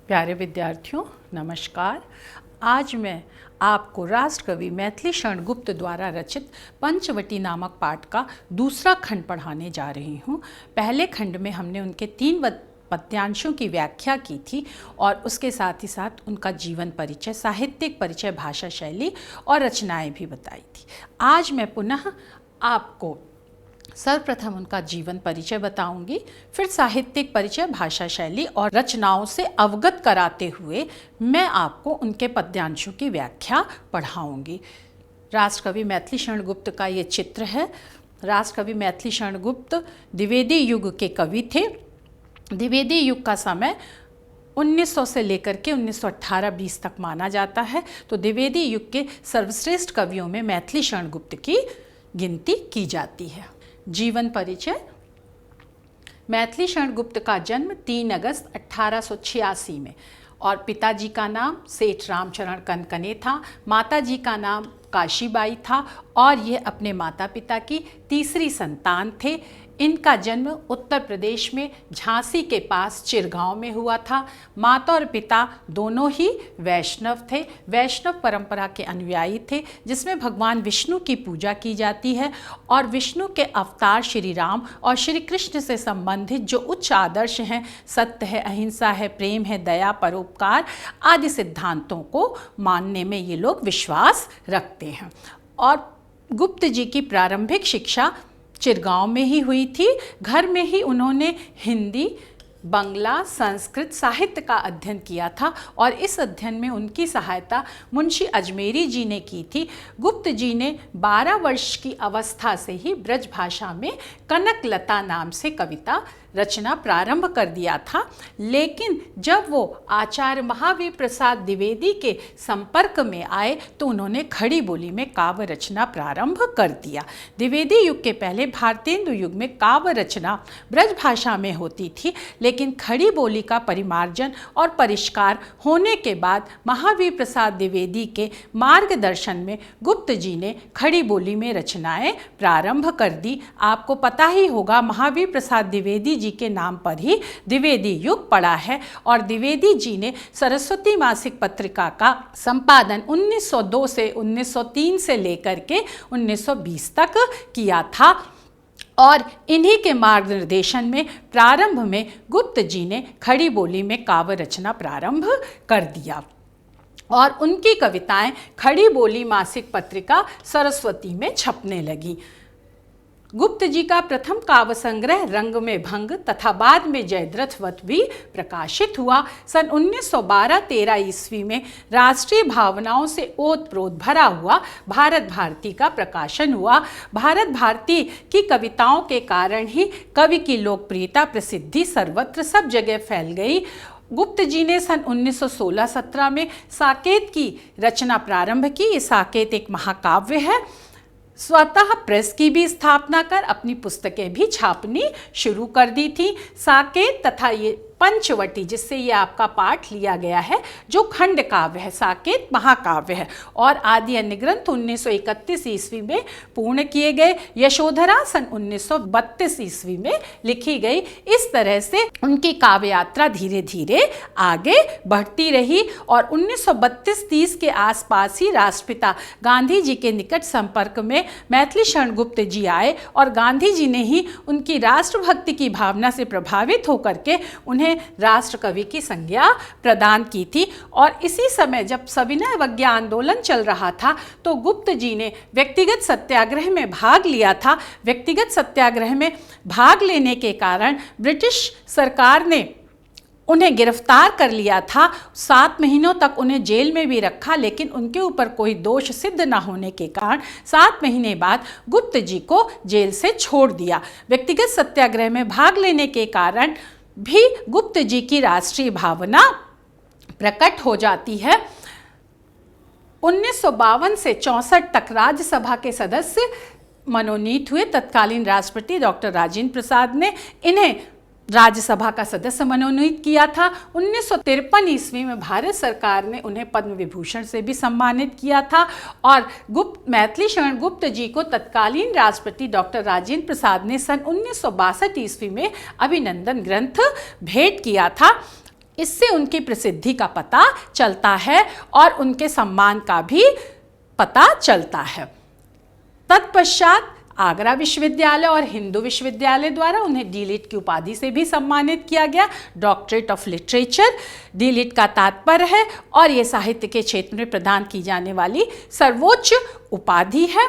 प्यारे विद्यार्थियों नमस्कार। आज मैं आपको राष्ट्रकवि मैथिली शरण गुप्त द्वारा रचित पंचवटी नामक पाठ का दूसरा खंड पढ़ाने जा रही हूँ। पहले खंड में हमने उनके 3 पद्यांशों की व्याख्या की थी और उसके साथ ही साथ उनका जीवन परिचय, साहित्यिक परिचय, भाषा शैली और रचनाएं भी बताई थी। आज मैं पुनः आपको सर्वप्रथम उनका जीवन परिचय बताऊंगी, फिर साहित्यिक परिचय, भाषा शैली और रचनाओं से अवगत कराते हुए मैं आपको उनके पद्यांशों की व्याख्या पढ़ाऊंगी। राष्ट्रकवि मैथिली शरण गुप्त का ये चित्र है। राष्ट्रकवि मैथिली शरण गुप्त द्विवेदी युग के कवि थे। द्विवेदी युग का समय 1900 से लेकर के 1918-20 तक माना जाता है। तो द्विवेदी युग के सर्वश्रेष्ठ कवियों में मैथिली शरण गुप्त की गिनती की जाती है। जीवन परिचय। मैथिली शरण गुप्त का जन्म 3 अगस्त 1886 में और पिताजी का नाम सेठ रामचरण कनकने था, माताजी का नाम काशीबाई था और ये अपने माता पिता की तीसरी संतान थे। इनका जन्म उत्तर प्रदेश में झांसी के पास चिरगांव में हुआ था। माता और पिता दोनों ही वैष्णव थे, वैष्णव परंपरा के अनुयायी थे, जिसमें भगवान विष्णु की पूजा की जाती है और विष्णु के अवतार श्री राम और श्री कृष्ण से संबंधित जो उच्च आदर्श हैं, सत्य है, अहिंसा है, प्रेम है, दया, परोपकार आदि सिद्धांतों को मानने में ये लोग विश्वास रखते हैं। और गुप्त जी की प्रारंभिक शिक्षा चिरगांव में ही हुई थी। घर में ही उन्होंने हिंदी, बंगला, संस्कृत साहित्य का अध्ययन किया था और इस अध्ययन में उनकी सहायता मुंशी अजमेरी जी ने की थी। गुप्त जी ने 12 वर्ष की अवस्था से ही ब्रज भाषा में कनकलता नाम से कविता रचना प्रारंभ कर दिया था, लेकिन जब वो आचार्य महावीर प्रसाद द्विवेदी के संपर्क में आए तो उन्होंने खड़ी बोली में काव्य रचना प्रारंभ कर दिया। द्विवेदी युग के पहले भारतेंदु युग में काव्य रचना ब्रज भाषा में होती थी, लेकिन खड़ी बोली का परिमार्जन और परिष्कार होने के बाद महावीर प्रसाद द्विवेदी के मार्गदर्शन में गुप्त जी ने खड़ी बोली में रचनाएं प्रारंभ कर दी। आपको पता ही होगा महावीर प्रसाद द्विवेदी जी के नाम पर ही द्विवेदी युग पड़ा है और द्विवेदी जी ने सरस्वती मासिक पत्रिका का संपादन 1902 से 1903 से लेकर के 1920 तक किया था और इन्हीं के मार्गदर्शन में प्रारंभ में गुप्त जी ने खड़ी बोली में काव्य रचना प्रारंभ कर दिया और उनकी कविताएं खड़ी बोली मासिक पत्रिका सरस्वती में छपने लगी। गुप्त जी का प्रथम काव्य संग्रह रंग में भंग तथा बाद में जयद्रथवत भी प्रकाशित हुआ। सन 1912-13 ईस्वी में राष्ट्रीय भावनाओं से ओतप्रोत भरा हुआ भारत भारती का प्रकाशन हुआ। भारत भारती की कविताओं के कारण ही कवि की लोकप्रियता, प्रसिद्धि सर्वत्र सब जगह फैल गई। गुप्त जी ने सन 1916-17 में साकेत की रचना प्रारंभ की। ये साकेत एक महाकाव्य है। स्वतः प्रेस की भी स्थापना कर अपनी पुस्तकें भी छापनी शुरू कर दी थी। साकेत तथा ये पंचवटी, जिससे ये आपका पाठ लिया गया है, जो खंड काव्य है, साकेत महाकाव्य है और आदि अन्य ग्रंथ 1931 ईस्वी में पूर्ण किए गए। यशोधरा सन 1932 ईस्वी में लिखी गई। इस तरह से उनकी काव्य यात्रा धीरे धीरे आगे बढ़ती रही और 1932-30 के आसपास ही राष्ट्रपिता गांधी जी के निकट संपर्क में मैथिली शरण गुप्त जी आए और गांधी जी ने ही उनकी राष्ट्रभक्ति की भावना से प्रभावित होकर के उन्हें राष्ट्र कवि की संज्ञा प्रदान की थी। और इसी समय जब सविनय अवज्ञा आंदोलन चल रहा था तो गुप्त जी ने व्यक्तिगत सत्याग्रह में भाग लिया था। व्यक्तिगत सत्याग्रह में भाग लेने के कारण ब्रिटिश सरकार ने उन्हें गिरफ्तार कर लिया था। 7 महीनों तक उन्हें जेल में भी रखा, लेकिन उनके ऊपर कोई दोष सिद्ध न होने के कारण 7 महीने बाद गुप्त जी को जेल से छोड़ दिया। व्यक्तिगत सत्याग्रह में भाग लेने के कारण भी गुप्त जी की राष्ट्रीय भावना प्रकट हो जाती है। 1952 से 64 तक राज्यसभा के सदस्य मनोनीत हुए। तत्कालीन राष्ट्रपति डॉक्टर राजेंद्र प्रसाद ने इन्हें राज्यसभा का सदस्य मनोनीत किया था। 1953 ईस्वी में भारत सरकार ने उन्हें पद्म विभूषण से भी सम्मानित किया था और मैथिली शरण गुप्त जी को तत्कालीन राष्ट्रपति डॉक्टर राजेंद्र प्रसाद ने सन 1962 ईस्वी में अभिनंदन ग्रंथ भेंट किया था। इससे उनकी प्रसिद्धि का पता चलता है और उनके सम्मान का भी पता चलता है। तत्पश्चात आगरा विश्वविद्यालय और हिंदू विश्वविद्यालय द्वारा उन्हें डीलिट की उपाधि से भी सम्मानित किया गया, डॉक्टरेट ऑफ लिटरेचर। डीलिट का तात्पर्य है और ये साहित्य के क्षेत्र में प्रदान की जाने वाली सर्वोच्च उपाधि है।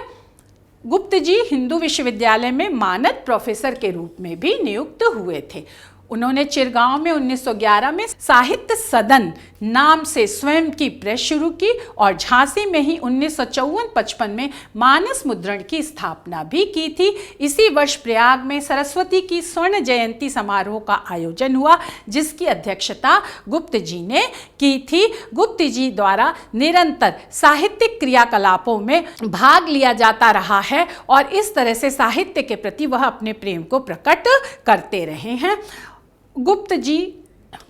गुप्त जी हिंदू विश्वविद्यालय में मानद प्रोफेसर के रूप में भी नियुक्त हुए थे। उन्होंने चिरगांव में 1911 में साहित्य सदन नाम से स्वयं की प्रेस शुरू की और झांसी में ही 1954-55 में मानस मुद्रण की स्थापना भी की थी। इसी वर्ष प्रयाग में सरस्वती की स्वर्ण जयंती समारोह का आयोजन हुआ, जिसकी अध्यक्षता गुप्त जी ने की थी। गुप्त जी द्वारा निरंतर साहित्यिक क्रियाकलापों में भाग लिया जाता रहा है और इस तरह से साहित्य के प्रति वह अपने प्रेम को प्रकट करते रहे हैं। गुप्त जी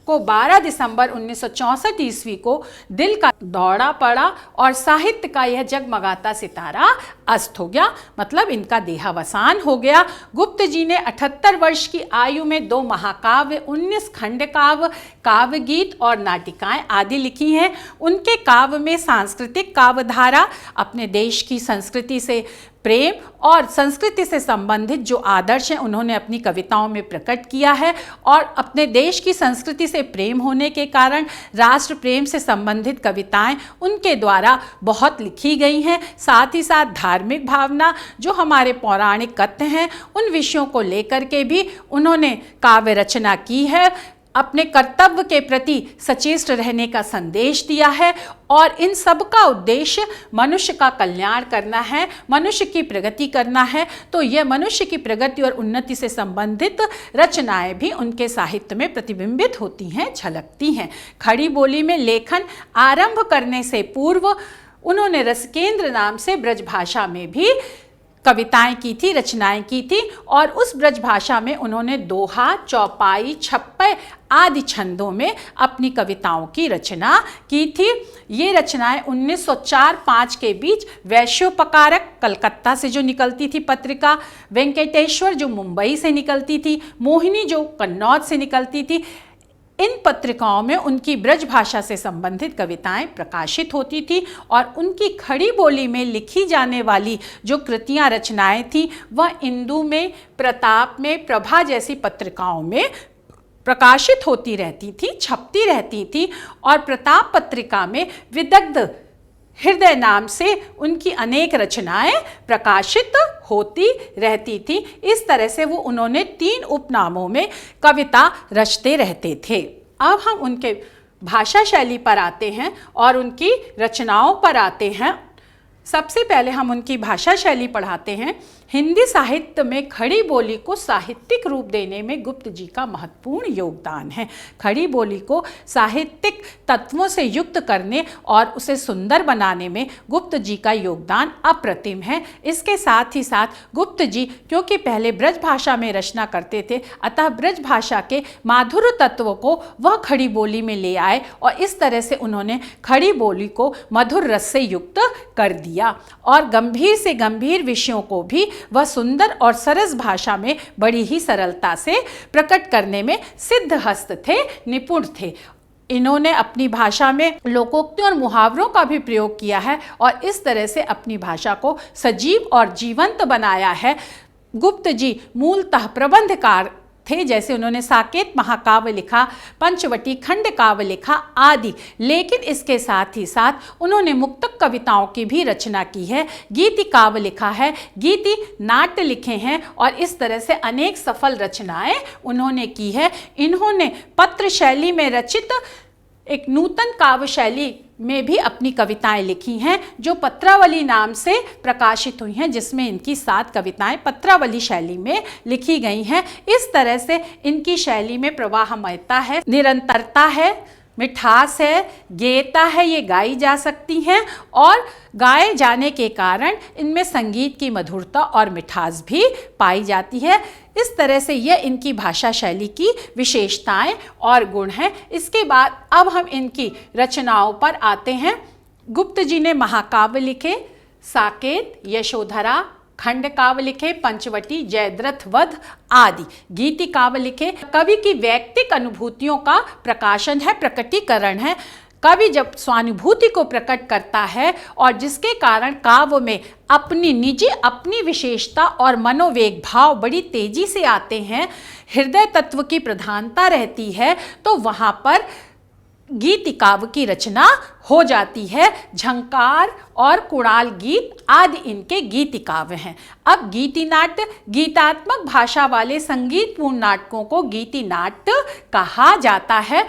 को 12 दिसंबर 1964 ईस्वी को दिल का दौरा पड़ा और साहित्य का यह जगमगाता सितारा अस्त हो गया, मतलब इनका देहावसान हो गया। गुप्त जी ने 78 वर्ष की आयु में 2 महाकाव्य, 19 खंड काव्य, काव्य गीत और नाटिकाएं आदि लिखी हैं। उनके काव्य में सांस्कृतिक काव्यधारा, अपने देश की संस्कृति से प्रेम और संस्कृति से संबंधित जो आदर्श हैं उन्होंने अपनी कविताओं में प्रकट किया है और अपने देश की संस्कृति से प्रेम होने के कारण राष्ट्र प्रेम से संबंधित कविताएं उनके द्वारा बहुत लिखी गई हैं। साथ ही साथ धार्मिक भावना, जो हमारे पौराणिक कथ्य हैं, उन विषयों को लेकर के भी उन्होंने काव्य रचना की है। अपने कर्तव्य के प्रति सचेष्ट रहने का संदेश दिया है और इन सब का उद्देश्य मनुष्य का कल्याण करना है, मनुष्य की प्रगति करना है। तो यह मनुष्य की प्रगति और उन्नति से संबंधित रचनाएं भी उनके साहित्य में प्रतिबिंबित होती हैं, झलकती हैं। खड़ी बोली में लेखन आरंभ करने से पूर्व उन्होंने रसकेंद्र नाम से ब्रजभाषा में भी कविताएं की थी, रचनाएं की थी और उस ब्रजभाषा में उन्होंने दोहा, चौपाई, छप्पय आदि छंदों में अपनी कविताओं की रचना की थी। ये रचनाएं 1904-05 के बीच वैश्योपकारक कलकत्ता से जो निकलती थी पत्रिका, वेंकटेश्वर जो मुंबई से निकलती थी, मोहिनी जो कन्नौज से निकलती थी, इन पत्रिकाओं में उनकी ब्रजभाषा से संबंधित कविताएं प्रकाशित होती थी और उनकी खड़ी बोली में लिखी जाने वाली जो कृतियां, रचनाएं थी वह इंदु में, प्रताप में, प्रभा जैसी पत्रिकाओं में प्रकाशित होती रहती थी, छपती रहती थी। और प्रताप पत्रिका में विदग्ध हृदय नाम से उनकी अनेक रचनाएं प्रकाशित होती रहती थी। इस तरह से वो उन्होंने 3 उपनामों में कविता रचते रहते थे। अब हम उनके भाषा शैली पर आते हैं और उनकी रचनाओं पर आते हैं। सबसे पहले हम उनकी भाषा शैली पढ़ाते हैं। हिंदी साहित्य में खड़ी बोली को साहित्यिक रूप देने में गुप्त जी का महत्वपूर्ण योगदान है। खड़ी बोली को साहित्यिक तत्वों से युक्त करने और उसे सुंदर बनाने में गुप्त जी का योगदान अप्रतिम है। इसके साथ ही साथ गुप्त जी क्योंकि पहले ब्रज भाषा में रचना करते थे, अतः ब्रज भाषा के माधुर्य तत्वों को वह खड़ी बोली में ले आए और इस तरह से उन्होंने खड़ी बोली को मधुर रस से युक्त कर दिया और गंभीर से गंभीर विषयों को भी वह सुंदर और सरस भाषा में बड़ी ही सरलता से प्रकट करने में सिद्धहस्त थे, निपुण थे। इन्होंने अपनी भाषा में लोकोक्तियों और मुहावरों का भी प्रयोग किया है और इस तरह से अपनी भाषा को सजीव और जीवंत बनाया है। गुप्त जी मूलतः प्रबंधकार थे, जैसे उन्होंने साकेत महाकाव्य लिखा, पंचवटी खंड काव्य लिखा आदि, लेकिन इसके साथ ही साथ उन्होंने मुक्तक कविताओं की भी रचना की है, गीति काव्य लिखा है, गीति नाट्य लिखे हैं और इस तरह से अनेक सफल रचनाएं उन्होंने की है। इन्होंने पत्र शैली में रचित एक नूतन काव्य शैली में भी अपनी कविताएं लिखी हैं जो पत्रावली नाम से प्रकाशित हुई हैं, जिसमें इनकी 7 कविताएं पत्रावली शैली में लिखी गई हैं। इस तरह से इनकी शैली में प्रवाहमयता है, निरंतरता है, मिठास है, गेयता है, ये गाई जा सकती हैं और गाए जाने के कारण इनमें संगीत की मधुरता और मिठास भी पाई जाती है। इस तरह से यह इनकी भाषा शैली की विशेषताएं और गुण हैं। इसके बाद अब हम इनकी रचनाओं पर आते हैं। गुप्त जी ने महाकाव्य लिखे, साकेत, यशोधरा, खंड काव्य लिखे पंचवटी, जयद्रथ वध आदि। गीति काव्य लिखे कवि की वैयक्तिक अनुभूतियों का प्रकाशन है, प्रकटीकरण है। कवि जब स्वानुभूति को प्रकट करता है और जिसके कारण काव्य में अपनी निजी, अपनी विशेषता और मनोवेग भाव बड़ी तेजी से आते हैं, हृदय तत्व की प्रधानता रहती है, तो वहाँ पर गीति काव्य की रचना हो जाती है। झंकार और कुणाल गीत आदि इनके गीति काव्य हैं। अब गीति नाट्य, गीतात्मक भाषा वाले संगीतपूर्ण नाटकों को गीति नाट्य कहा जाता है।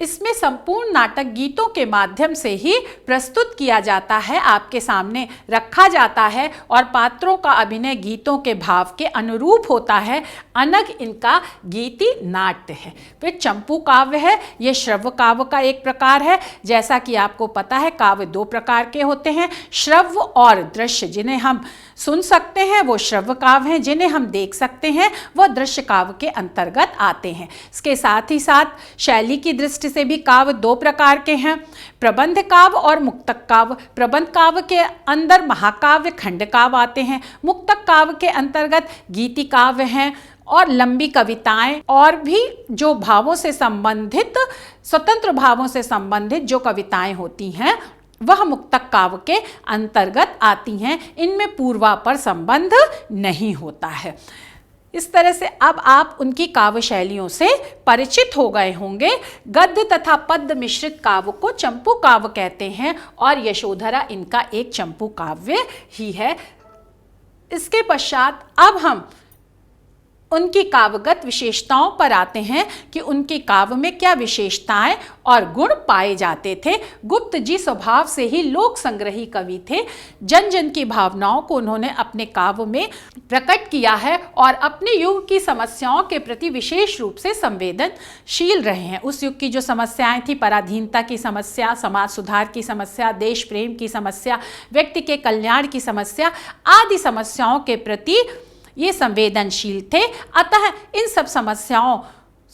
इसमें संपूर्ण नाटक गीतों के माध्यम से ही प्रस्तुत किया जाता है, आपके सामने रखा जाता है और पात्रों का अभिनय गीतों के भाव के अनुरूप होता है। अनग इनका गीति नाट्य है। फिर चंपू काव्य है, ये श्रव्य काव्य का एक प्रकार है। जैसा कि आपको पता है काव्य दो प्रकार के होते हैं, श्रव्य और दृश्य। जिन्हें हम सुन सकते हैं वो श्रव्य काव्य हैं, जिन्हें हम देख सकते हैं वह दृश्य काव्य के अंतर्गत आते हैं। इसके साथ ही साथ शैली की दृष्टि से भी काव्य दो प्रकार के हैं, प्रबंध काव्य और मुक्तक काव्य। प्रबंध काव्य के अंदर महाकाव्य, खंड काव्य आते हैं। मुक्तक काव्य के अंतर्गत गीति काव्य हैं और लंबी कविताएं और भी जो भावों से संबंधित, स्वतंत्र भावों से संबंधित जो कविताएं होती हैं वह मुक्तक काव्य के अंतर्गत आती हैं। इनमें पूर्वापर संबंध नहीं होता है। इस तरह से अब आप उनकी काव्य शैलियों से परिचित हो गए होंगे। गद्य तथा पद्य मिश्रित काव्य को चंपू काव्य कहते हैं और यशोधरा इनका एक चंपू काव्य ही है। इसके पश्चात अब हम उनकी काव्यगत विशेषताओं पर आते हैं कि उनके काव्य में क्या विशेषताएं और गुण पाए जाते थे। गुप्त जी स्वभाव से ही लोक संग्रही कवि थे। जन जन की भावनाओं को उन्होंने अपने काव्य में प्रकट किया है और अपने युग की समस्याओं के प्रति विशेष रूप से संवेदनशील रहे हैं। उस युग की जो समस्याएं थी, पराधीनता की समस्या, समाज सुधार की समस्या, देश प्रेम की समस्या, व्यक्ति के कल्याण की समस्या आदि समस्याओं के प्रति ये संवेदनशील थे। अतः इन सब समस्याओं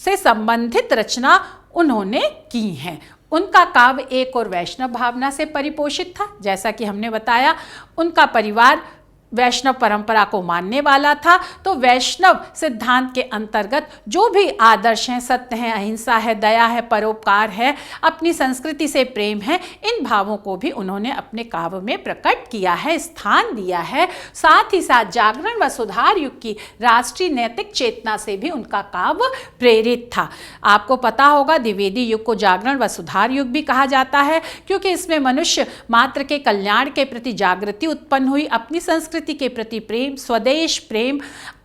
से संबंधित रचना उन्होंने की है। उनका काव्य एक और वैष्णव भावना से परिपोषित था। जैसा कि हमने बताया, उनका परिवार वैष्णव परंपरा को मानने वाला था, तो वैष्णव सिद्धांत के अंतर्गत जो भी आदर्श हैं, सत्य है, अहिंसा है, दया है, परोपकार है, अपनी संस्कृति से प्रेम है, इन भावों को भी उन्होंने अपने काव्य में प्रकट किया है, स्थान दिया है। साथ ही साथ जागरण व सुधार युग की राष्ट्रीय नैतिक चेतना से भी उनका काव्य प्रेरित था। आपको पता होगा द्विवेदी युग को जागरण व सुधार युग भी कहा जाता है, क्योंकि इसमें मनुष्य मात्र के कल्याण के प्रति जागृति उत्पन्न हुई, अपनी संस्कृति के प्रति प्रेम, स्वदेश प्रेम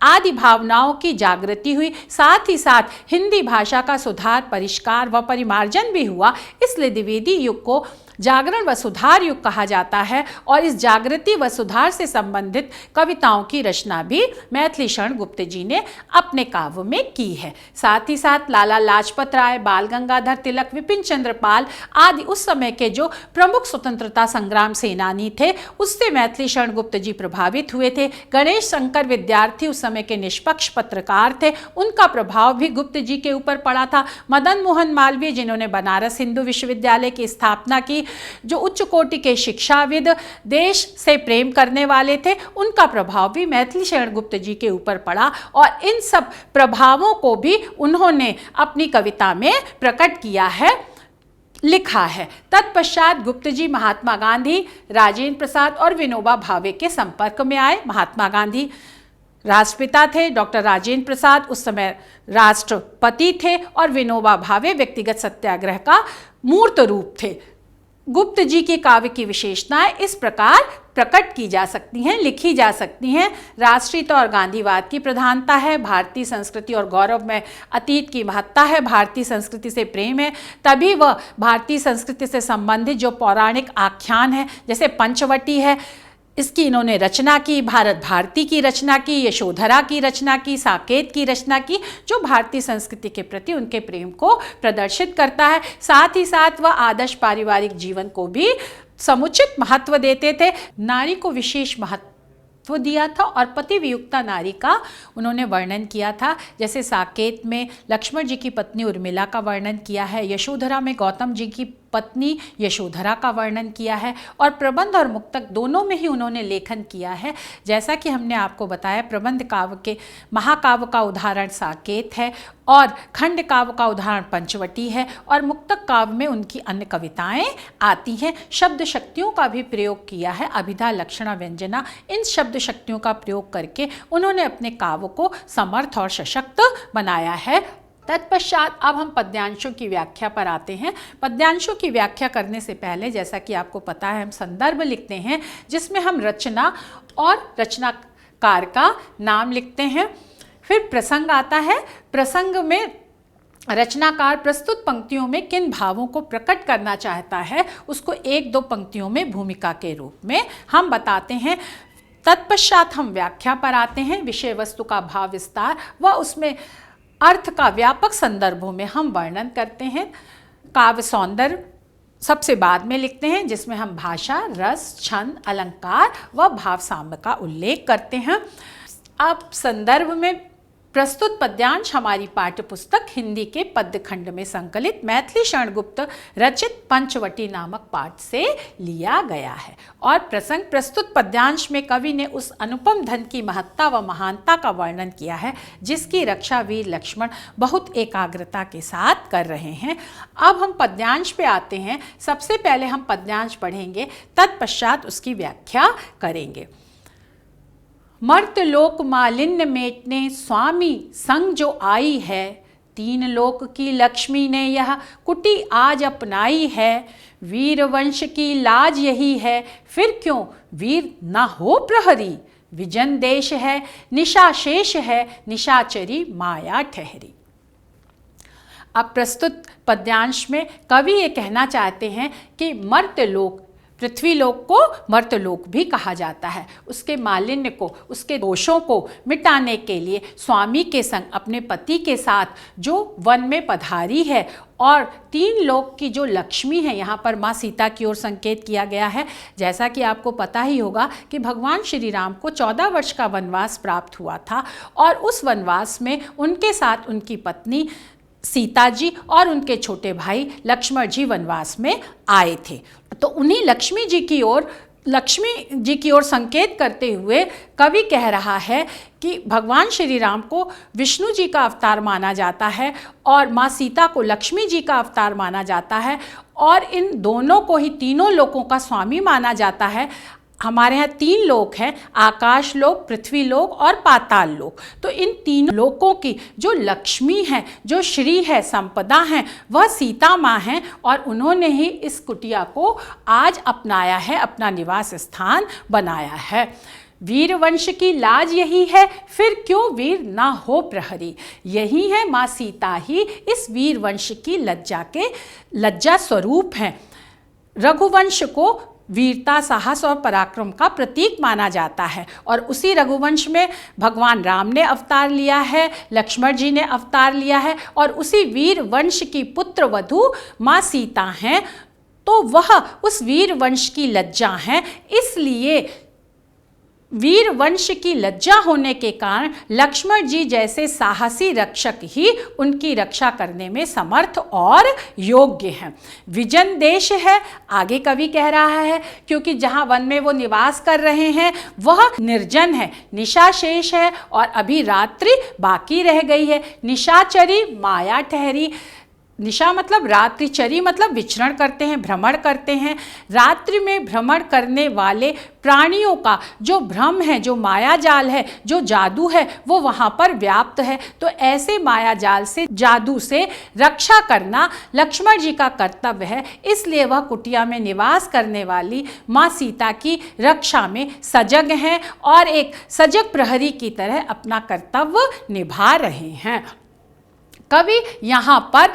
आदि भावनाओं की जागृति हुई। साथ ही साथ हिंदी भाषा का सुधार, परिष्कार व परिमार्जन भी हुआ। इसलिए द्विवेदी युग को जागरण व सुधार युग कहा जाता है और इस जागृति व सुधार से संबंधित कविताओं की रचना भी मैथिली शरण गुप्त जी ने अपने काव्य में की है। साथ ही साथ लाला लाजपत राय, बाल गंगाधर तिलक, विपिन चंद्र पाल आदि उस समय के जो प्रमुख स्वतंत्रता संग्राम सेनानी थे, उससे मैथिली शरण गुप्त जी प्रभावित हुए थे। गणेश शंकर विद्यार्थी उस समय के निष्पक्ष पत्रकार थे, उनका प्रभाव भी गुप्त जी के ऊपर पड़ा था। मदन मोहन मालवीय, जिन्होंने बनारस हिंदू विश्वविद्यालय की स्थापना की, जो उच्च कोटि के शिक्षाविद, देश से प्रेम करने वाले थे, उनका प्रभाव भी मैथिली शरण गुप्त जी के ऊपर पड़ा और इन सब प्रभावों को भी उन्होंने अपनी कविता में प्रकट किया है, लिखा है। तत्पश्चात गुप्त जी महात्मा गांधी, राजेंद्र प्रसाद और विनोबा भावे के संपर्क में आए। महात्मा गांधी राष्ट्रपिता थे, डॉक्टर राजेंद्र प्रसाद उस समय राष्ट्रपति थे और विनोबा भावे व्यक्तिगत सत्याग्रह का मूर्त रूप थे। गुप्त जी की काव्य की विशेषताएं इस प्रकार प्रकट की जा सकती हैं, लिखी जा सकती हैं। राष्ट्रीयता और गांधीवाद की प्रधानता है, भारतीय संस्कृति और गौरव में अतीत की महत्ता है, भारतीय संस्कृति से प्रेम है, तभी वह भारतीय संस्कृति से संबंधित जो पौराणिक आख्यान है, जैसे पंचवटी है, इसकी इन्होंने रचना की, भारत भारती की रचना की, यशोधरा की रचना की, साकेत की रचना की, जो भारतीय संस्कृति के प्रति उनके प्रेम को प्रदर्शित करता है। साथ ही साथ वह आदर्श पारिवारिक जीवन को भी समुचित महत्व देते थे। नारी को विशेष महत्व दिया था और पति वियुक्ता नारी का उन्होंने वर्णन किया था। जैसे साकेत में लक्ष्मण जी की पत्नी उर्मिला का वर्णन किया है, यशोधरा में गौतम जी की पत्नी यशोधरा का वर्णन किया है और प्रबंध और मुक्तक दोनों में ही उन्होंने लेखन किया है। जैसा कि हमने आपको बताया, प्रबंध काव्य के महाकाव्य का उदाहरण साकेत है और खंड काव्य का उदाहरण पंचवटी है और मुक्तक काव्य में उनकी अन्य कविताएं आती हैं। शब्द शक्तियों का भी प्रयोग किया है, अभिधा, लक्षणा, व्यंजना, इन शब्द शक्तियों का प्रयोग करके उन्होंने अपने काव्य को समर्थ और सशक्त बनाया है। तत्पश्चात अब हम पद्यांशों की व्याख्या पर आते हैं। पद्यांशों की व्याख्या करने से पहले, जैसा कि आपको पता है, हम संदर्भ लिखते हैं जिसमें हम रचना और रचनाकार का नाम लिखते हैं। फिर प्रसंग आता है। प्रसंग में रचनाकार प्रस्तुत पंक्तियों में किन भावों को प्रकट करना चाहता है उसको एक दो पंक्तियों में भूमिका के रूप में हम बताते हैं। तत्पश्चात हम व्याख्या पर आते हैं। विषय वस्तु का भाव विस्तार व उसमें अर्थ का व्यापक संदर्भों में हम वर्णन करते हैं। काव्य सौंदर्य सबसे बाद में लिखते हैं, जिसमें हम भाषा, रस, छंद, अलंकार व भाव साम्य का उल्लेख करते हैं। अब संदर्भ में प्रस्तुत पद्यांश हमारी पाठ्यपुस्तक हिंदी के पद्य खंड में संकलित मैथिली शरण गुप्त रचित पंचवटी नामक पाठ से लिया गया है। और प्रसंग प्रस्तुत पद्यांश में कवि ने उस अनुपम धन की महत्ता व महानता का वर्णन किया है जिसकी रक्षा वीर लक्ष्मण बहुत एकाग्रता के साथ कर रहे हैं। अब हम पद्यांश पे आते हैं। सबसे पहले हम पद्यांश पढ़ेंगे, तत्पश्चात उसकी व्याख्या करेंगे। मर्त लोक मालिन्य मेटने स्वामी संग जो आई है, तीन लोक की लक्ष्मी ने यह कुटी आज अपनाई है। वीर वंश की लाज यही है, फिर क्यों वीर ना हो प्रहरी। विजन देश है निशा शेष है, निशाचरी माया ठहरी। अब प्रस्तुत पद्यांश में कवि ये कहना चाहते हैं कि मर्त्यलोक, पृथ्वीलोक को मर्त्यलोक भी कहा जाता है, उसके मालिन्य को, उसके दोषों को मिटाने के लिए स्वामी के संग अपने पति के साथ जो वन में पधारी है और तीन लोक की जो लक्ष्मी है, यहाँ पर माँ सीता की ओर संकेत किया गया है। जैसा कि आपको पता ही होगा कि भगवान श्री राम को 14 वर्ष का वनवास प्राप्त हुआ था और उस वनवास में उनके साथ उनकी पत्नी सीता जी और उनके छोटे भाई लक्ष्मण जी वनवास में आए थे। तो उन्हीं लक्ष्मी जी की ओर संकेत करते हुए कवि कह रहा है कि भगवान श्री राम को विष्णु जी का अवतार माना जाता है और माँ सीता को लक्ष्मी जी का अवतार माना जाता है और इन दोनों को ही तीनों लोकों का स्वामी माना जाता है। हमारे यहाँ तीन लोक हैं, आकाश लोक, पृथ्वी लोक और पाताल लोक। तो इन तीनों लोकों की जो लक्ष्मी है, जो श्री है, संपदा है, वह सीता माँ हैं और उन्होंने ही इस कुटिया को आज अपनाया है, अपना निवास स्थान बनाया है। वीर वंश की लाज यही है, फिर क्यों वीर ना हो प्रहरी। यही है माँ सीता ही इस वीर वंश की लज्जा स्वरूप हैं। रघुवंश को वीरता, साहस और पराक्रम का प्रतीक माना जाता है और उसी रघुवंश में भगवान राम ने अवतार लिया है, लक्ष्मण जी ने अवतार लिया है और उसी वीर वंश की पुत्र वधू माँ सीता हैं। तो वह उस वीर वंश की लज्जा हैं, इसलिए वीर वंश की लज्जा होने के कारण लक्ष्मण जी जैसे साहसी रक्षक ही उनकी रक्षा करने में समर्थ और योग्य हैं। विजन देश है, आगे कवि कह रहा है, क्योंकि जहाँ वन में वो निवास कर रहे हैं वह निर्जन है, निशा शेष है और अभी रात्रि बाकी रह गई है। निशाचरी माया ठहरी। निशा मतलब रात्रि, चरी मतलब विचरण करते हैं, भ्रमण करते हैं। रात्रि में भ्रमण करने वाले प्राणियों का जो भ्रम है, जो माया जाल है, जो जादू है, वो वहाँ पर व्याप्त है। तो ऐसे माया जाल से, जादू से रक्षा करना लक्ष्मण जी का कर्तव्य है। इसलिए वह कुटिया में निवास करने वाली माँ सीता की रक्षा में सजग हैं और एक सजग प्रहरी की तरह अपना कर्तव्य निभा रहे हैं। कवि यहाँ पर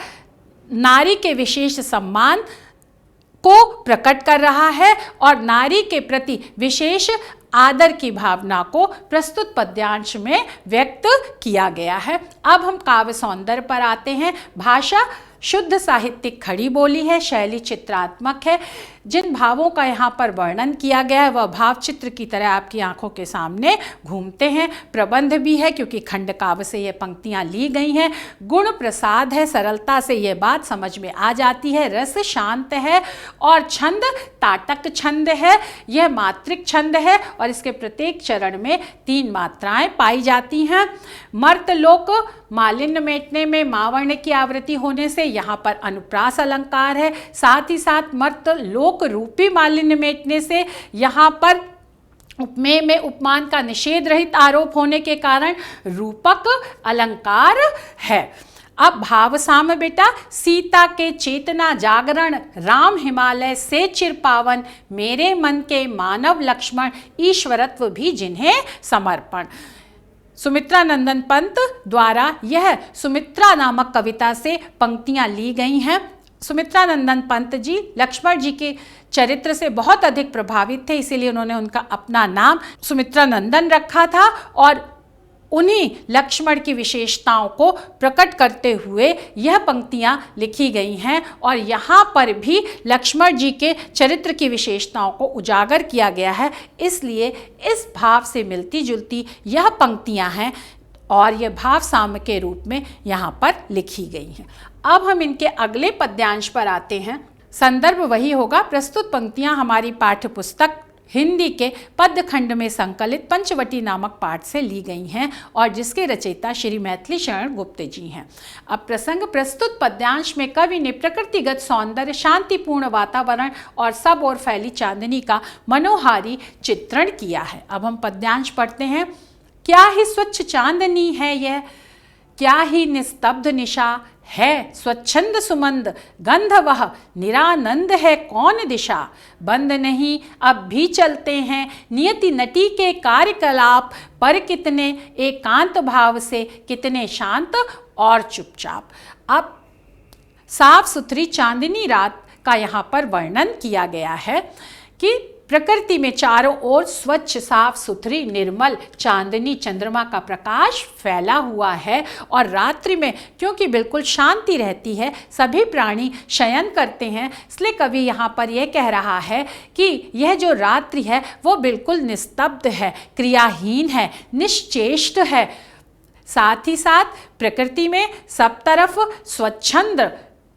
नारी के विशेष सम्मान को प्रकट कर रहा है और नारी के प्रति विशेष आदर की भावना को प्रस्तुत पद्यांश में व्यक्त किया गया है। अब हम काव्य सौंदर्य पर आते हैं। भाषा शुद्ध साहित्यिक खड़ी बोली है, शैली चित्रात्मक है। जिन भावों का यहाँ पर वर्णन किया गया है वह भाव चित्र की तरह आपकी आंखों के सामने घूमते हैं। प्रबंध भी है क्योंकि खंड काव्य से ये पंक्तियाँ ली गई हैं। गुण प्रसाद है, सरलता से ये बात समझ में आ जाती है। रस शांत है और छंद ताटक छंद है, यह मात्रिक छंद है और इसके प्रत्येक चरण में 3 मात्राएं पाई जाती हैं। मर्तलोक मालिन्य मेटने में मावर्ण की आवृत्ति होने से यहाँ पर अनुप्रास अलंकार है। साथ ही साथ मर्तलोक रूपी मालिन्य मेटने से यहाँ पर उपमेय में उपमान का निषेध रहित आरोप होने के कारण रूपक अलंकार है। अब भाव साम बेटा, सीता के चेतना जागरण, राम हिमालय से चिर पावन, मेरे मन के मानव लक्ष्मण, ईश्वरत्व भी जिन्हें समर्पण। सुमित्रा नंदन पंत द्वारा यह सुमित्रा नामक कविता से पंक्तियां ली गई हैं। सुमित्रा नंदन पंत जी लक्ष्मण जी के चरित्र से बहुत अधिक प्रभावित थे, इसीलिए उन्होंने उनका अपना नाम सुमित्रा नंदन रखा था और उन्हीं लक्ष्मण की विशेषताओं को प्रकट करते हुए यह पंक्तियां लिखी गई हैं और यहाँ पर भी लक्ष्मण जी के चरित्र की विशेषताओं को उजागर किया गया है। इसलिए इस भाव से मिलती जुलती यह पंक्तियां हैं और यह भाव साम के रूप में यहाँ पर लिखी गई हैं। अब हम इनके अगले पद्यांश पर आते हैं। संदर्भ वही होगा। प्रस्तुत पंक्तियां हमारी पाठ्य पुस्तक हिंदी के पद्य खंड में संकलित पंचवटी नामक पाठ से ली गई हैं और जिसके रचयिता श्री मैथिली शरण गुप्त जी हैं। अब प्रसंग, प्रस्तुत पद्यांश में कवि ने प्रकृतिगत सौंदर्य, शांतिपूर्ण वातावरण और सब ओर फैली चांदनी का मनोहारी चित्रण किया है। अब हम पद्यांश पढ़ते हैं। क्या ही स्वच्छ चांदनी है यह, क्या ही निस्तब्ध निशा है, स्वच्छंद सुमंद गंध वह, निरानंद है कौन दिशा, बंद नहीं अब भी चलते हैं नियति नटी के कार्यकलाप, पर कितने एकांत भाव से, कितने शांत और चुपचाप। अब साफ सुथरी चांदनी रात का यहाँ पर वर्णन किया गया है कि प्रकृति में चारों ओर स्वच्छ, साफ सुथरी, निर्मल चांदनी चंद्रमा का प्रकाश फैला हुआ है और रात्रि में क्योंकि बिल्कुल शांति रहती है, सभी प्राणी शयन करते हैं, इसलिए कवि यहाँ पर यह कह रहा है कि यह जो रात्रि है वो बिल्कुल निस्तब्ध है, क्रियाहीन है, निश्चेष्ट है। साथ ही साथ प्रकृति में सब तरफ स्वच्छंद,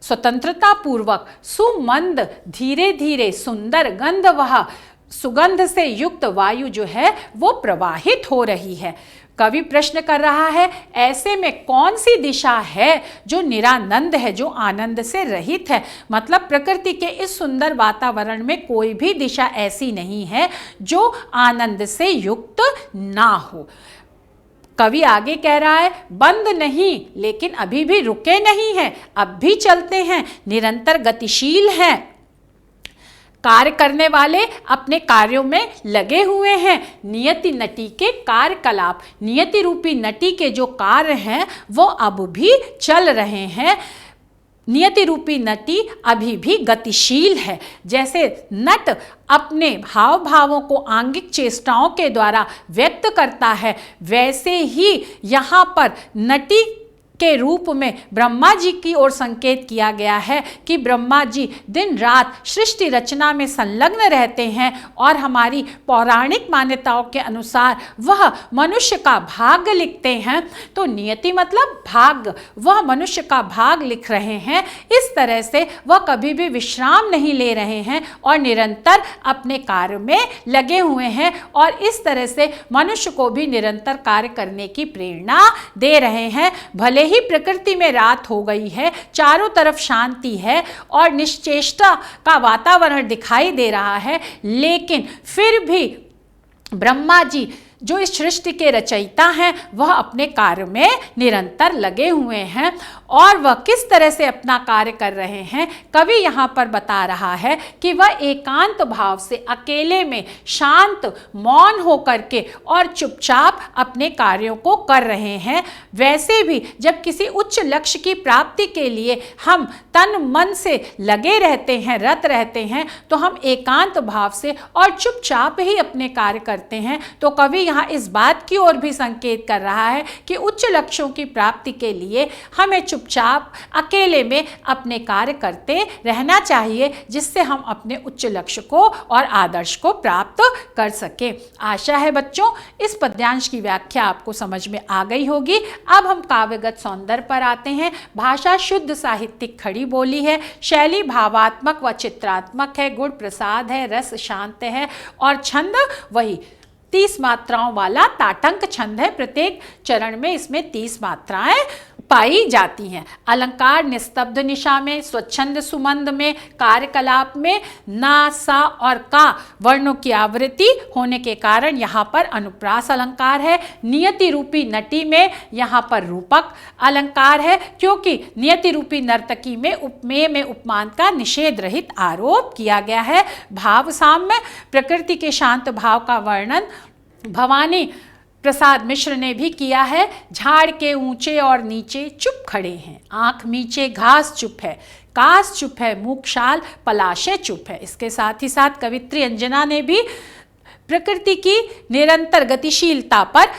स्वतंत्रता पूर्वक, सुमंद, धीरे धीरे सुंदर गंध वह, सुगंध से युक्त वायु जो है वो प्रवाहित हो रही है। कवि प्रश्न कर रहा है ऐसे में कौन सी दिशा है जो निरानंद है, जो आनंद से रहित है। मतलब प्रकृति के इस सुंदर वातावरण में कोई भी दिशा ऐसी नहीं है जो आनंद से युक्त ना हो। कवि आगे कह रहा है बंद नहीं, लेकिन अभी भी रुके नहीं हैं, अब भी चलते हैं, निरंतर गतिशील हैं, कार्य करने वाले अपने कार्यों में लगे हुए हैं। नियति नटी के कार्यकलाप, नियति रूपी नटी के जो कार्य हैं वो अब भी चल रहे हैं। नियति रूपी नटी अभी भी गतिशील है। जैसे नट अपने हाव भावों को आंगिक चेष्टाओं के द्वारा व्यक्त करता है, वैसे ही यहाँ पर नटी के रूप में ब्रह्मा जी की ओर संकेत किया गया है कि ब्रह्मा जी दिन रात सृष्टि रचना में संलग्न रहते हैं और हमारी पौराणिक मान्यताओं के अनुसार वह मनुष्य का भाग्य लिखते हैं। तो नियति मतलब भाग्य, वह मनुष्य का भाग लिख रहे हैं। इस तरह से वह कभी भी विश्राम नहीं ले रहे हैं और निरंतर अपने कार्य में लगे हुए हैं और इस तरह से मनुष्य को भी निरंतर कार्य करने की प्रेरणा दे रहे हैं। भले ही प्रकृति में रात हो गई है, चारों तरफ शांति है और निश्चेष्टा का वातावरण दिखाई दे रहा है, लेकिन फिर भी ब्रह्मा जी जो इस सृष्टि के रचयिता हैं वह अपने कार्य में निरंतर लगे हुए हैं। और वह किस तरह से अपना कार्य कर रहे हैं, कवि यहाँ पर बता रहा है कि वह एकांत भाव से अकेले में शांत मौन होकर के और चुपचाप अपने कार्यों को कर रहे हैं। वैसे भी जब किसी उच्च लक्ष्य की प्राप्ति के लिए हम तन मन से लगे रहते हैं, रत रहते हैं, तो हम एकांत भाव से और चुपचाप ही अपने कार्य करते हैं। तो कवि यहाँ इस बात की ओर भी संकेत कर रहा है कि उच्च लक्ष्यों की प्राप्ति के लिए हमें चुपचाप अकेले में अपने कार्य करते रहना चाहिए, जिससे हम अपने उच्च लक्ष्य को और आदर्श को प्राप्त कर सके। आशा है बच्चों इस पद्यांश की व्याख्या आपको समझ में आ गई होगी। अब हम काव्यगत सौंदर्य पर आते हैं। भाषा शुद्ध साहित्यिक खड़ी बोली है, शैली भावात्मक व चित्रात्मक है, गुण प्रसाद है, रस शांत है और छंद वही 30 मात्राओं वाला ताटंक छंद है। प्रत्येक चरण में इसमें 30 मात्राएं पाई जाती हैं। अलंकार निस्तब्ध निशा में, स्वच्छंद सुमंद में, कार्यकलाप में ना, सा और का वर्णों की आवृत्ति होने के कारण यहाँ पर अनुप्रास अलंकार है। नियति रूपी नटी में यहाँ पर रूपक अलंकार है, क्योंकि नियति रूपी नर्तकी में उपमेय में उपमान का निषेध रहित आरोप किया गया है। भाव साम्य, प्रकृति के शांत भाव का वर्णन भवानी प्रसाद मिश्र ने भी किया है। झाड़ के ऊंचे और नीचे चुप खड़े हैं, आंख मीचे घास चुप है, कास चुप है, मुखशाल पलाशे चुप है। इसके साथ ही साथ कवित्री अंजना ने भी प्रकृति की निरंतर गतिशीलता पर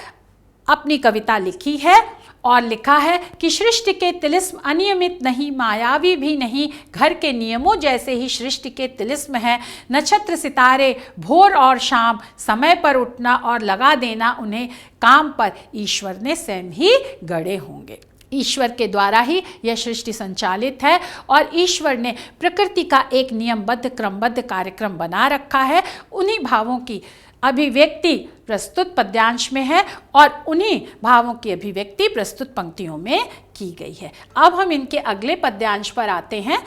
अपनी कविता लिखी है और लिखा है कि सृष्टि के तिलिस्म अनियमित नहीं, मायावी भी नहीं, घर के नियमों जैसे ही सृष्टि के तिलिस्म है। नक्षत्र सितारे भोर और शाम समय पर उठना और लगा देना उन्हें काम पर ईश्वर ने स्वयं ही गढ़े होंगे। ईश्वर के द्वारा ही यह सृष्टि संचालित है और ईश्वर ने प्रकृति का एक नियमबद्ध क्रमबद्ध कार्यक्रम बना रखा है। उन्हीं भावों की अभिव्यक्ति प्रस्तुत पद्यांश में है और उन्हीं भावों की अभिव्यक्ति प्रस्तुत पंक्तियों में की गई है। अब हम इनके अगले पद्यांश पर आते हैं।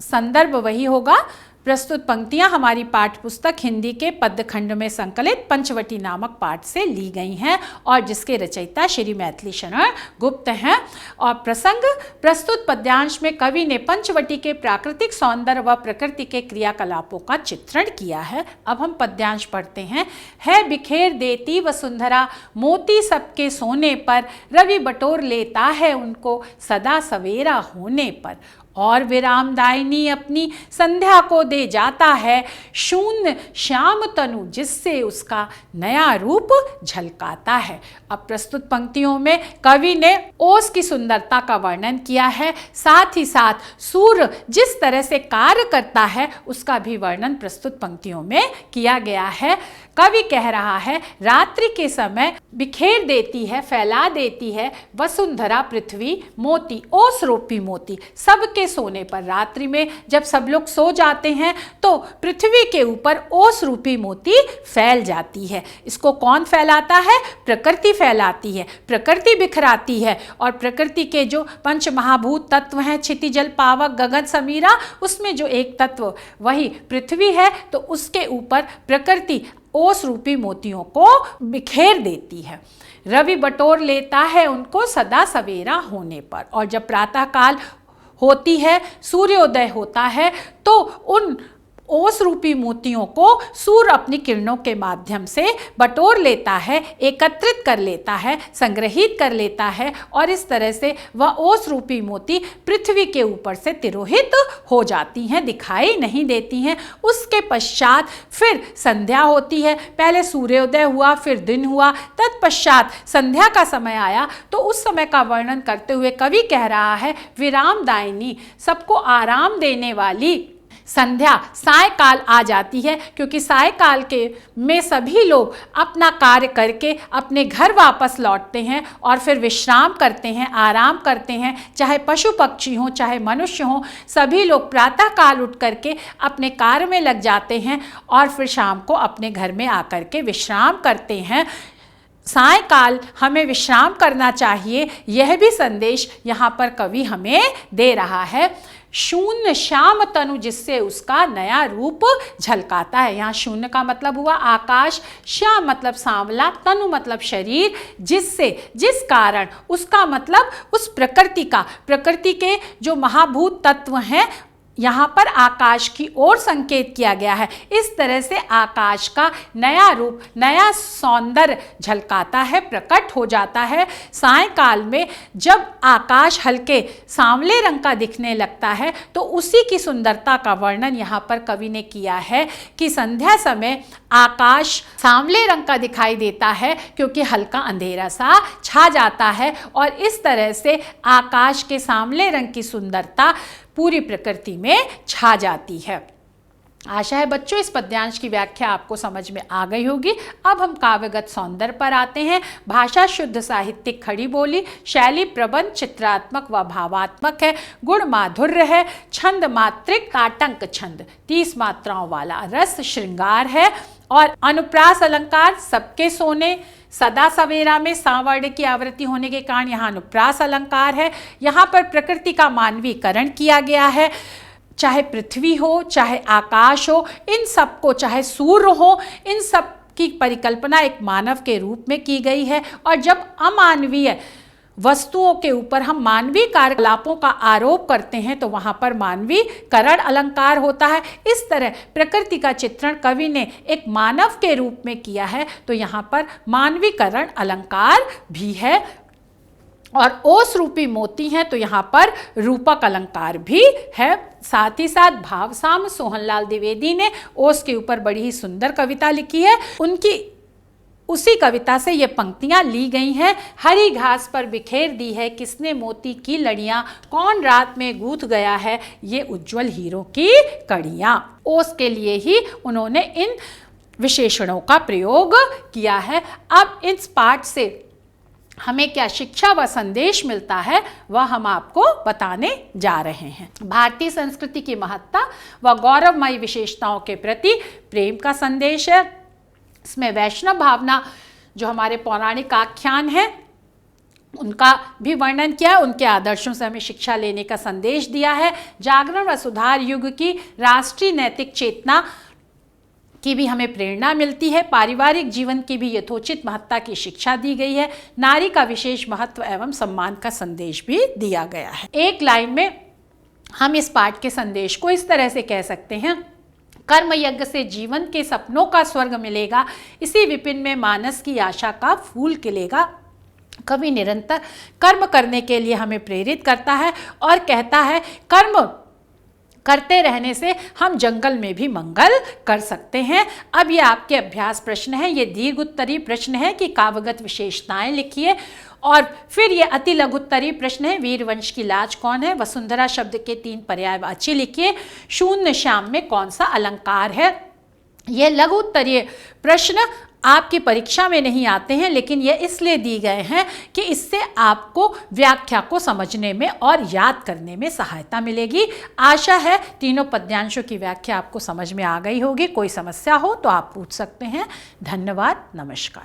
संदर्भ वही होगा। प्रस्तुत पंक्तियां हमारी पाठ्यपुस्तक हिंदी के पद्यखंड में संकलित पंचवटी नामक पाठ से ली गई हैं और जिसके रचयिता श्री मैथिली शरण गुप्त हैं। और प्रसंग प्रस्तुत पद्यांश में कवि ने पंचवटी के प्राकृतिक सौंदर्य व प्रकृति के क्रियाकलापों का चित्रण किया है। अब हम पद्यांश पढ़ते हैं। है बिखेर देती वसुंधरा मोती सबके सोने पर, रवि बटोर लेता है उनको सदा सवेरा होने पर। और विरामदायिनी अपनी संध्या को दे जाता है, शून्य श्याम तनु जिससे उसका नया रूप झलकाता है। अब प्रस्तुत पंक्तियों में कवि ने ओस की सुंदरता का वर्णन किया है, साथ ही साथ सूर्य जिस तरह से कार्य करता है उसका भी वर्णन प्रस्तुत पंक्तियों में किया गया है। कवि कह रहा है रात्रि के समय बिखेर देती है, फैला देती है वसुंधरा पृथ्वी मोती, ओस रूपी मोती सबके सोने पर। रात्रि में जब सब लोग सो जाते हैं तो पृथ्वी के ऊपर ओस रूपी मोती फैल जाती है। इसको कौन फैलाता है? प्रकृति फैलाती है, प्रकृति बिखराती है। और प्रकृति के जो पंच महाभूत तत्व हैं, क्षिति जल पावक गगन समीरा, उसमें जो एक तत्व वही पृथ्वी है, तो उसके ऊपर प्रकृति ओस रूपी मोतियों को बिखेर देती है। रवि बटोर लेता है उनको सदा सवेरा होने पर। और जब प्रातः काल होती है, सूर्योदय होता है, तो उन ओस रूपी मोतियों को सूर्य अपनी किरणों के माध्यम से बटोर लेता है, एकत्रित कर लेता है, संग्रहित कर लेता है और इस तरह से वह ओस रूपी मोती पृथ्वी के ऊपर से तिरोहित हो जाती हैं, दिखाई नहीं देती हैं। उसके पश्चात फिर संध्या होती है। पहले सूर्योदय हुआ, फिर दिन हुआ, तत्पश्चात संध्या का समय आया। तो उस समय का वर्णन करते हुए कवि कह रहा है विरामदायिनी, सबको आराम देने वाली संध्या सायकाल आ जाती है, क्योंकि सायकाल के में सभी लोग अपना कार्य करके अपने घर वापस लौटते हैं और फिर विश्राम करते हैं, आराम करते हैं। चाहे पशु पक्षी हों, चाहे मनुष्य हों, सभी लोग प्रातः काल उठ करके अपने कार्य में लग जाते हैं और फिर शाम को अपने घर में आकर के विश्राम करते हैं। सायकाल हमें विश्राम करना चाहिए, यह भी संदेश यहाँ पर कवि हमें दे रहा है। शून्य श्याम तनु जिससे उसका नया रूप झलकाता है। यहाँ शून्य का मतलब हुआ आकाश, श्याम मतलब सांवला, तनु मतलब शरीर, जिससे जिस कारण उसका मतलब उस प्रकृति का, प्रकृति के जो महाभूत तत्व हैं यहाँ पर आकाश की ओर संकेत किया गया है। इस तरह से आकाश का नया रूप, नया सौंदर्य झलकाता है, प्रकट हो जाता है। सायंकाल में जब आकाश हल्के सांवले रंग का दिखने लगता है तो उसी की सुंदरता का वर्णन यहाँ पर कवि ने किया है कि संध्या समय आकाश सांवले रंग का दिखाई देता है क्योंकि हल्का अंधेरा सा छा जाता है और इस तरह से आकाश के सांवले रंग की सुंदरता पूरी प्रकृति में छा जाती है। आशा है बच्चों इस पद्यांश की व्याख्या आपको समझ में आ गई होगी। अब हम काव्यगत सौंदर्य पर आते हैं। भाषा शुद्ध साहित्यिक खड़ी बोली, शैली प्रबंध चित्रात्मक व भावात्मक है, गुण माधुर्य है, छंद मात्रिक ताटंक छंद 30 मात्राओं वाला, रस श्रृंगार है और अनुप्रास अलंकार सबके सोने, सदा सवेरा में सांवर्ण की आवृत्ति होने के कारण यहाँ अनुप्रास अलंकार है। यहाँ पर प्रकृति का मानवीकरण किया गया है, चाहे पृथ्वी हो, चाहे आकाश हो, इन सबको, चाहे सूर्य हो, इन सब की परिकल्पना एक मानव के रूप में की गई है। और जब अमानवीय वस्तुओं के ऊपर हम मानवीय कार्यकलापों का आरोप करते हैं तो वहाँ पर मानवीकरण अलंकार होता है। इस तरह प्रकृति का चित्रण कवि ने एक मानव के रूप में किया है तो यहाँ पर मानवीकरण अलंकार भी है। और ओस रूपी मोती हैं तो यहाँ पर रूपक अलंकार भी है। साथ ही साथ भावसाम्य सोहनलाल द्विवेदी ने ओस के ऊपर बड़ी ही सुंदर कविता लिखी है। उनकी उसी कविता से ये पंक्तियां ली गई हैं। हरी घास पर बिखेर दी है किसने मोती की लड़ियां, कौन रात में गूंथ गया है ये उज्जवल हीरों की कड़ियां। ओस के लिए ही उन्होंने इन विशेषणों का प्रयोग किया है। अब इस पाठ से हमें क्या शिक्षा व संदेश मिलता है वह हम आपको बताने जा रहे हैं। भारतीय संस्कृति की महत्ता व गौरवमयी विशेषताओं के प्रति प्रेम का संदेश है। इसमें वैष्णव भावना जो हमारे पौराणिक आख्यान हैं उनका भी वर्णन किया है, उनके आदर्शों से हमें शिक्षा लेने का संदेश दिया है। जागरण व सुधार युग की राष्ट्रीय नैतिक चेतना की भी हमें प्रेरणा मिलती है। पारिवारिक जीवन की भी यथोचित महत्ता की शिक्षा दी गई है। नारी का विशेष महत्व एवं सम्मान का संदेश भी दिया गया है। एक लाइन में हम इस पाठ के संदेश को इस तरह से कह सकते हैं, कर्म यज्ञ से जीवन के सपनों का स्वर्ग मिलेगा, इसी विपिन में मानस की आशा का फूल खिलेगा। कवि निरंतर कर्म करने के लिए हमें प्रेरित करता है और कहता है कर्म करते रहने से हम जंगल में भी मंगल कर सकते हैं। अब ये आपके अभ्यास प्रश्न है, ये दीर्घ उत्तरीय प्रश्न है कि काव्यगत विशेषताएं लिखिए। और फिर ये अति लघु उत्तरीय प्रश्न है, वीरवंश की लाज कौन है, वसुंधरा शब्द के 3 पर्यायवाची लिखिए, शून्य श्याम में कौन सा अलंकार है। ये लघु उत्तरीय प्रश्न आपकी परीक्षा में नहीं आते हैं, लेकिन ये इसलिए दी गए हैं कि इससे आपको व्याख्या को समझने में और याद करने में सहायता मिलेगी। आशा है तीनों पद्यांशों की व्याख्या आपको समझ में आ गई होगी। कोई समस्या हो तो आप पूछ सकते हैं। धन्यवाद, नमस्कार।